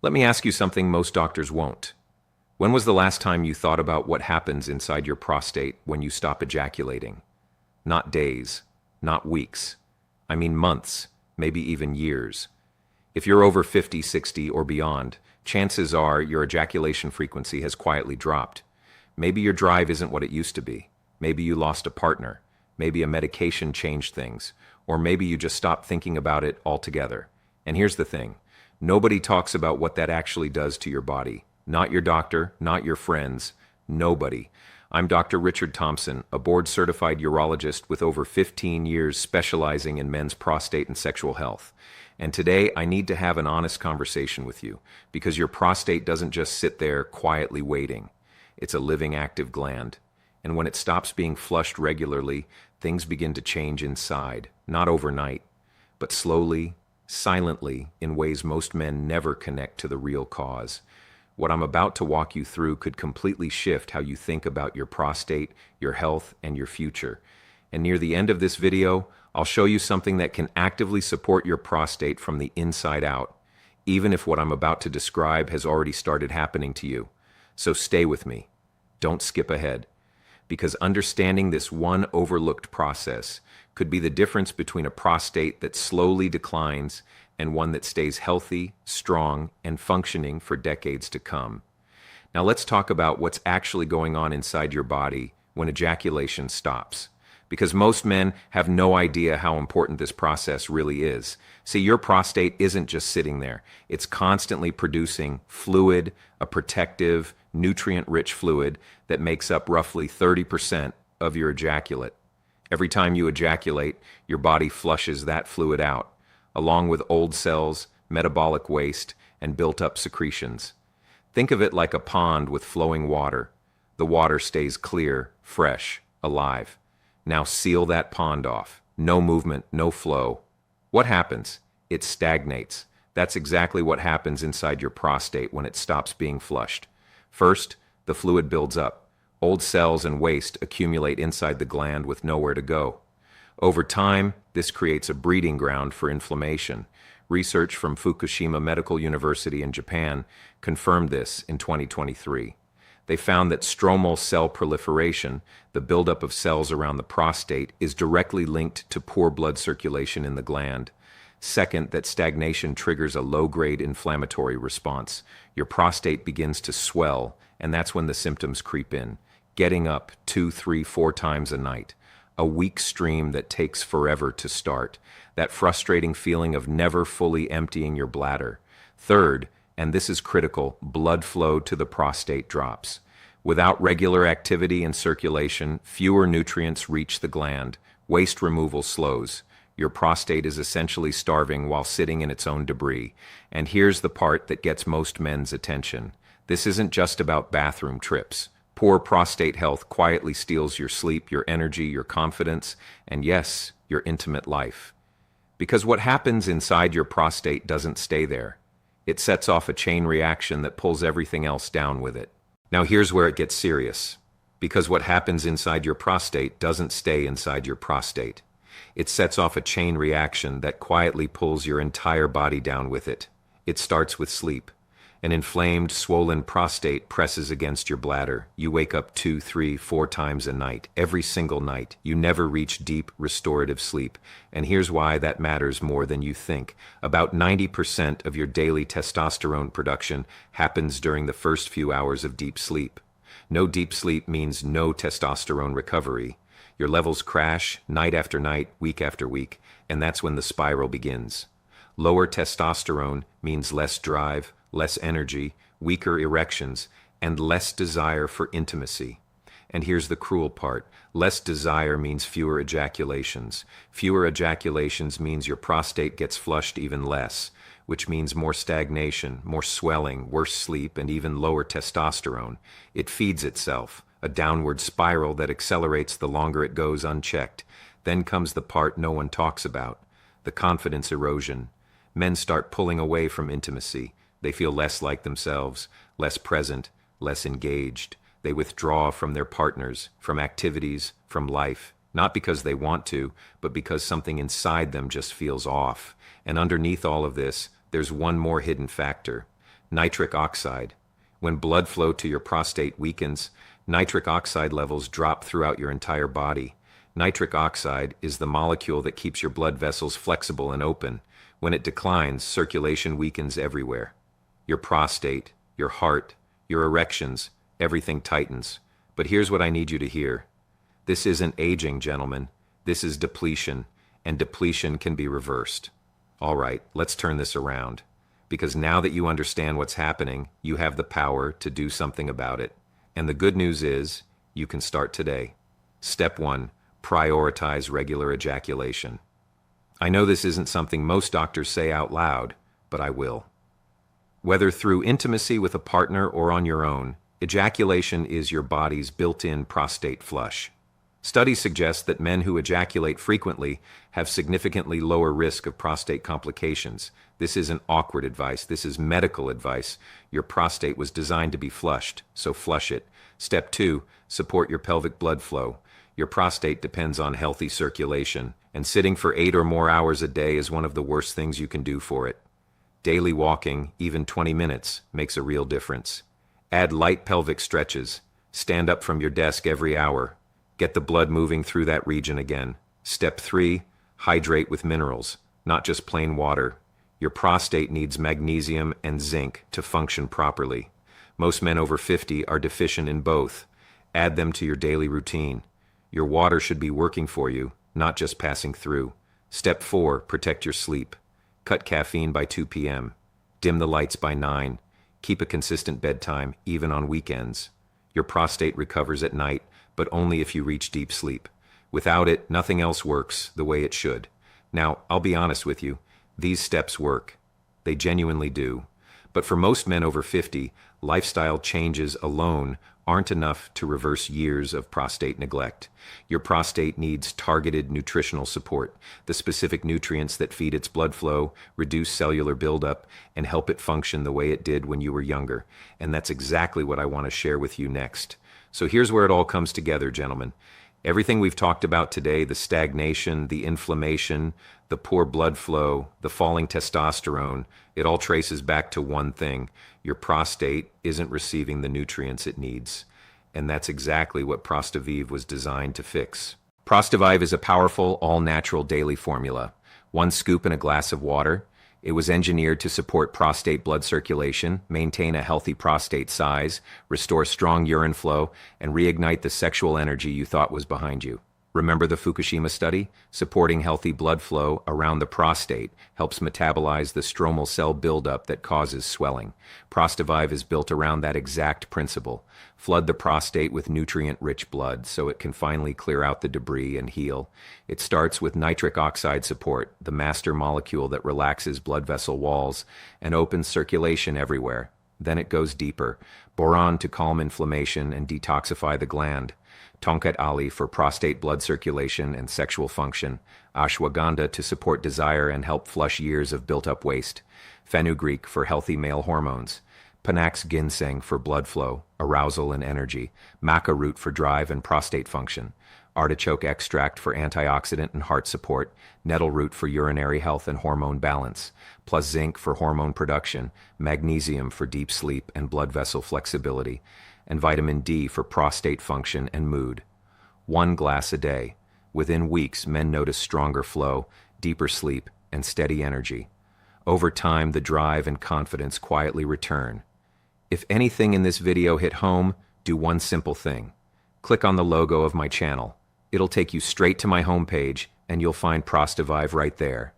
Let me ask you something most doctors won't. When was the last time you thought about what happens inside your prostate when you stop ejaculating? Not days, not weeks. I mean months, maybe even years. If you're over 50, 60, or beyond, chances are your ejaculation frequency has quietly dropped. Maybe your drive isn't what it used to be. Maybe you lost a partner. Maybe a medication changed things. Or maybe you just stopped thinking about it altogether. And here's the thing. Nobody talks about what that actually does to your body. Not your doctor, not your friends, nobody. I'm Dr. Richard Thompson, a board-certified urologist with over 15 years specializing in men's prostate and sexual health. And today I need to have an honest conversation with you because your prostate doesn't just sit there quietly waiting. It's a living, active gland. And when it stops being flushed regularly, things begin to change inside, not overnight, but slowly, silently, in ways most men never connect to the real cause. What I'm about to walk you through could completely shift how you think about your prostate, your health, and your future. And near the end of this video, I'll show you something that can actively support your prostate from the inside out, even if what I'm about to describe has already started happening to you. So stay with me. Don't skip ahead. Because understanding this one overlooked process could be the difference between a prostate that slowly declines and one that stays healthy, strong, and functioning for decades to come. Now let's talk about what's actually going on inside your body when ejaculation stops. Because most men have no idea how important this process really is. See, your prostate isn't just sitting there. It's constantly producing fluid, a protective, nutrient-rich fluid that makes up roughly 30% of your ejaculate. Every time you ejaculate, your body flushes that fluid out, along with old cells, metabolic waste, and built-up secretions. Think of it like a pond with flowing water. The water stays clear, fresh, alive. Now seal that pond off. No movement, no flow. What happens? It stagnates. That's exactly what happens inside your prostate when it stops being flushed. First, the fluid builds up. Old cells and waste accumulate inside the gland with nowhere to go. Over time, this creates a breeding ground for inflammation. Research from Fukushima Medical University in Japan confirmed this in 2023. They found that stromal cell proliferation, the buildup of cells around the prostate, is directly linked to poor blood circulation in the gland. Second, that stagnation triggers a low-grade inflammatory response. Your prostate begins to swell, and that's when the symptoms creep in. Getting up 2, 3, 4 times a night. A weak stream that takes forever to start. That frustrating feeling of never fully emptying your bladder. Third, and this is critical, blood flow to the prostate drops. Without regular activity and circulation, fewer nutrients reach the gland. Waste removal slows. Your prostate is essentially starving while sitting in its own debris. And here's the part that gets most men's attention. This isn't just about bathroom trips. Poor prostate health quietly steals your sleep, your energy, your confidence, and yes, your intimate life. Because what happens inside your prostate doesn't stay there. It sets off a chain reaction that pulls everything else down with it. Now here's where it gets serious. Because what happens inside your prostate doesn't stay inside your prostate. It sets off a chain reaction that quietly pulls your entire body down with it. It starts with sleep. An inflamed, swollen prostate presses against your bladder. You wake up 2, 3, 4 times a night, every single night. You never reach deep, restorative sleep. And here's why that matters more than you think. About 90% of your daily testosterone production happens during the first few hours of deep sleep. No deep sleep means no testosterone recovery. Your levels crash night after night, week after week, and that's when the spiral begins. Lower testosterone means less drive, less energy, weaker erections, and less desire for intimacy. And here's the cruel part. Less desire means fewer ejaculations. Fewer ejaculations means your prostate gets flushed even less, which means more stagnation, more swelling, worse sleep, and even lower testosterone. It feeds itself, a downward spiral that accelerates the longer it goes unchecked. Then comes the part no one talks about, the confidence erosion. Men start pulling away from intimacy. They feel less like themselves, less present, less engaged. They withdraw from their partners, from activities, from life, not because they want to, but because something inside them just feels off. And underneath all of this, there's one more hidden factor. Nitric oxide. When blood flow to your prostate weakens, nitric oxide levels drop throughout your entire body. Nitric oxide is the molecule that keeps your blood vessels flexible and open. When it declines, circulation weakens everywhere. Your prostate, your heart, your erections, everything tightens. But here's what I need you to hear. This isn't aging, gentlemen. This is depletion, and depletion can be reversed. All right, let's turn this around. Because now that you understand what's happening, you have the power to do something about it. And the good news is, you can start today. Step 1, prioritize regular ejaculation. I know this isn't something most doctors say out loud, but I will. Whether through intimacy with a partner or on your own, ejaculation is your body's built-in prostate flush. Studies suggest that men who ejaculate frequently have significantly lower risk of prostate complications. This isn't awkward advice, this is medical advice. Your prostate was designed to be flushed, so flush it. Step 2, support your pelvic blood flow. Your prostate depends on healthy circulation, and sitting for 8 or more hours a day is one of the worst things you can do for it. Daily walking, even 20 minutes, makes a real difference. Add light pelvic stretches. Stand up from your desk every hour. Get the blood moving through that region again. Step 3, hydrate with minerals, not just plain water. Your prostate needs magnesium and zinc to function properly. Most men over 50 are deficient in both. Add them to your daily routine. Your water should be working for you, not just passing through. Step 4, protect your sleep. Cut caffeine by 2 p.m. Dim the lights by 9. Keep a consistent bedtime, even on weekends. Your prostate recovers at night, but only if you reach deep sleep. Without it, nothing else works the way it should. Now, I'll be honest with you, these steps work. They genuinely do. But for most men over 50, lifestyle changes alone aren't enough to reverse years of prostate neglect. Your prostate needs targeted nutritional support, the specific nutrients that feed its blood flow, reduce cellular buildup, and help it function the way it did when you were younger. And that's exactly what I want to share with you next. So here's where it all comes together, gentlemen. Everything we've talked about today, the stagnation, the inflammation, the poor blood flow, the falling testosterone, it all traces back to one thing. Your prostate isn't receiving the nutrients it needs. And that's exactly what Prostaviv was designed to fix. Prostaviv is a powerful, all-natural daily formula. 1 scoop in a glass of water. It was engineered to support prostate blood circulation, maintain a healthy prostate size, restore strong urine flow, and reignite the sexual energy you thought was behind you. Remember the Fukushima study? Supporting healthy blood flow around the prostate helps metabolize the stromal cell buildup that causes swelling. Prostaviv is built around that exact principle. Flood the prostate with nutrient-rich blood so it can finally clear out the debris and heal. It starts with nitric oxide support, the master molecule that relaxes blood vessel walls and opens circulation everywhere. Then it goes deeper. Boron to calm inflammation and detoxify the gland. Tonkat Ali for prostate blood circulation and sexual function, ashwagandha to support desire and help flush years of built-up waste, fenugreek for healthy male hormones, Panax ginseng for blood flow, arousal and energy, maca root for drive and prostate function, artichoke extract for antioxidant and heart support, nettle root for urinary health and hormone balance, plus zinc for hormone production, magnesium for deep sleep and blood vessel flexibility, and vitamin D for prostate function and mood. 1 glass a day. Within weeks, men notice stronger flow, deeper sleep, and steady energy. Over time, the drive and confidence quietly return. If anything in this video hit home, do one simple thing. Click on the logo of my channel. It'll take you straight to my homepage, and you'll find Prostaviv right there.